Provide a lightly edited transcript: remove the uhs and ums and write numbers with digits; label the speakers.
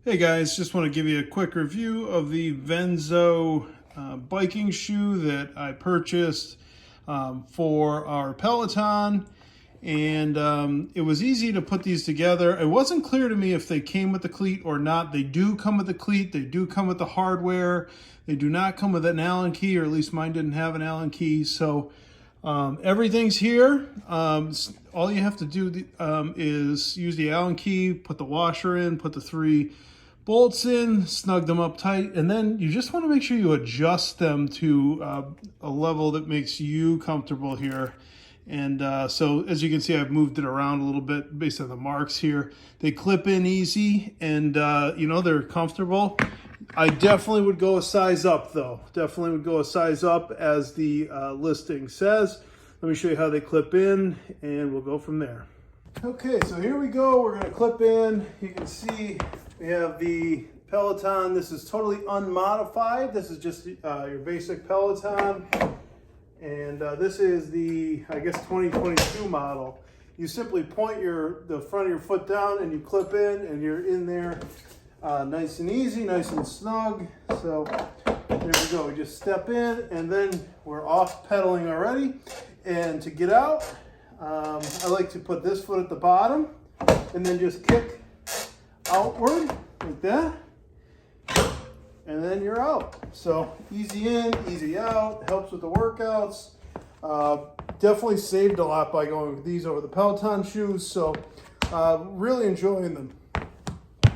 Speaker 1: Hey guys, just want to give you a quick review of the Venzo biking shoe that I purchased for our Peloton. And it was easy to put these together. It wasn't clear to me if they came with the cleat or not. They do come with the cleat. They do come with the hardware. They do not come with an Allen key, or at least mine didn't have an Allen key. So everything's here. All you have to do is use the Allen key, put the washer in, put the 3 bolts in, snug them up tight, and then you just want to make sure you adjust them to a level that makes you comfortable here. And so as you can see, I've moved it around a little bit based on the marks here. They clip in easy, and you know, they're comfortable. I definitely would go a size up though. Definitely would go a size up as the listing says. Let me show you how they clip in and we'll go from there. Okay, so here we go. We're gonna clip in. You can see we have the Peloton. This is totally unmodified. This is just your basic Peloton. And this is the, I guess, 2022 model. You simply point the front of your foot down and you clip in and you're in there nice and easy, nice and snug. So there we go. We just step in and then we're off pedaling already. And to get out, I like to put this foot at the bottom and then just kick outward like that. And then you're out. So easy in, easy out, helps with the workouts. Definitely saved a lot by going with these over the Peloton shoes. So really enjoying them.